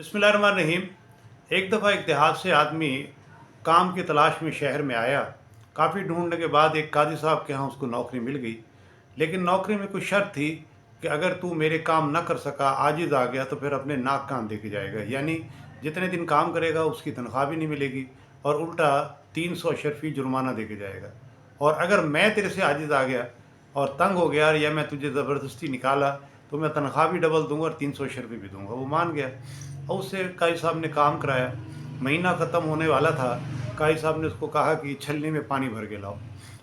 बिस्मिल्लाहिर्रहमानिर्रहीम। एक दफ़ा एक देहात से आदमी काम की तलाश में शहर में आया। काफ़ी ढूंढने के बाद एक काजी साहब के यहाँ उसको नौकरी मिल गई। लेकिन नौकरी में कुछ शर्त थी कि अगर तू मेरे काम न कर सका, आजिज़ आ गया, तो फिर अपने नाक कान दे के जाएगा। यानी जितने दिन काम करेगा उसकी तनख्वाह भी नहीं मिलेगी, और उल्टा 300 अशरफी जुर्माना दे के जाएगा। और अगर मैं तेरे से आजिज़ आ गया और तंग हो गया, या मैं तुझे ज़बरदस्ती निकाला, तो मैं तनख्वाह भी डबल दूंगा और 300 अशरफी भी दूंगा। वो मान गया और उससे काजी साहब ने काम कराया। महीना ख़त्म होने वाला था। काजी साहब ने उसको कहा कि छलनी में पानी भर के लाओ।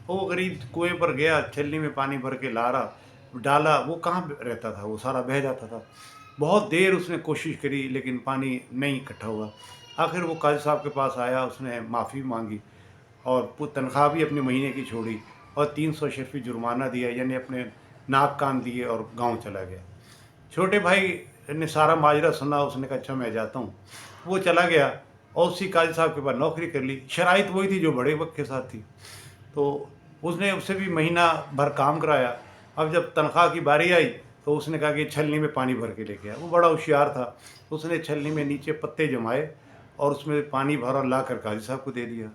वो गरीब कुएं पर गया, छलनी में पानी भर के ला रहा, डाला। वो कहाँ रहता था, वो सारा बह जाता था। बहुत देर उसने कोशिश करी लेकिन पानी नहीं इकट्ठा हुआ। आखिर वो काजी साहब के पास आया, उसने माफ़ी मांगी और तनख्वाह भी अपने महीने की छोड़ी और 300 अशरफी जुर्माना दिया, यानी अपने नाक कान दिए और गाँव चला गया। छोटे भाई ने सारा माजरा सुना, उसने कहा अच्छा मैं जाता हूँ। वो चला गया और उसी काजी साहब के पास नौकरी कर ली। शराइत वही थी जो बड़े वक्त के साथ थी। तो उसने उससे भी महीना भर काम कराया। अब जब तनख्वाह की बारी आई तो उसने कहा कि छलनी में पानी भर के लेके आया। वो बड़ा होशियार था। उसने छलनी में नीचे पत्ते जमाए और उसमें पानी भरा और ला कर काजी साहब को दे दिया।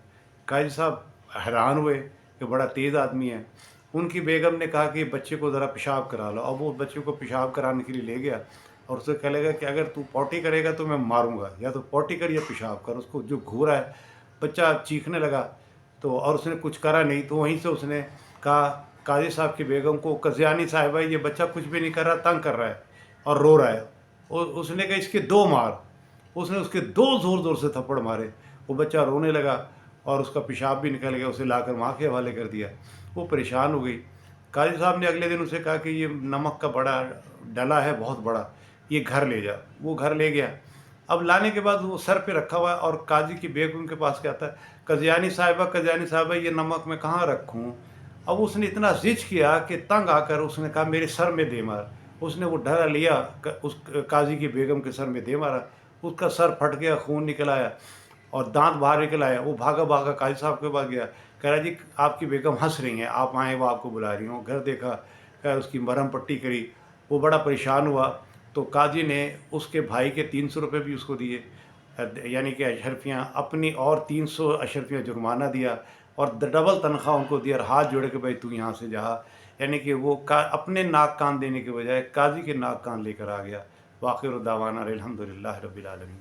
काजी साहब हैरान हुए कि बड़ा तेज़ आदमी है। उनकी बेगम ने कहा कि बच्चे को ज़रा पेशाब करा लो। अब वो बच्चे को पेशाब कराने के लिए ले गया और उससे कह लगा कि अगर तू पॉटी करेगा तो मैं मारूंगा, या तो पॉटी कर या पेशाब कर। उसको जो घूरा है, बच्चा चीखने लगा। तो और उसने कुछ करा नहीं, तो वहीं से उसने कहा काजी साहब की बेगम को, कज़ियानी साहिबा ये बच्चा कुछ भी नहीं कर रहा, तंग कर रहा है और रो रहा है। उसने कहा इसके दो मार। उसने उसके दो ज़ोर ज़ोर से थप्पड़ मारे। वो बच्चा रोने लगा और उसका पेशाब भी निकल गया। उसे लाकर माँ के हवाले कर दिया। वो परेशान हो गई। काजी साहब ने अगले दिन उसे कहा कि ये नमक का बड़ा डला है, बहुत बड़ा, ये घर ले जा। वो घर ले गया। अब लाने के बाद वो सर पे रखा हुआ है और काजी की बेगम के पास क्या आता है, कज़ियानी साहिबा ये नमक मैं कहाँ रखूँ। अब उसने इतना ज़िद किया कि तंग आकर उसने कहा मेरे सर में दे मार। उसने वो डला लिया, उस काजी की बेगम के सर में दे मारा। उसका सर फट गया, खून निकल आया और दांत बाहर निकल आया। वो भागा भागा काजी साहब के पास गया। कह रहा जी आपकी बेगम हंस रही हैं, आप आए, वो आपको बुला रही हूँ। घर देखा, खैर उसकी मरहम पट्टी करी। वो बड़ा परेशान हुआ। तो काजी ने उसके भाई के 300 रुपये भी उसको दिए, यानी कि अशरफियाँ अपनी, और 300 अशरफियाँ जुर्माना दिया और डबल तनख्वाह उनको दिया और हाथ जोड़े कि भाई तू यहाँ से जा। यानी कि वो अपने नाक कान देने के बजाय काजी के नाक कान लेकर आ गया। वाखिर दावाना अल्हम्दुलिल्लाह रब्बिल आलमीन।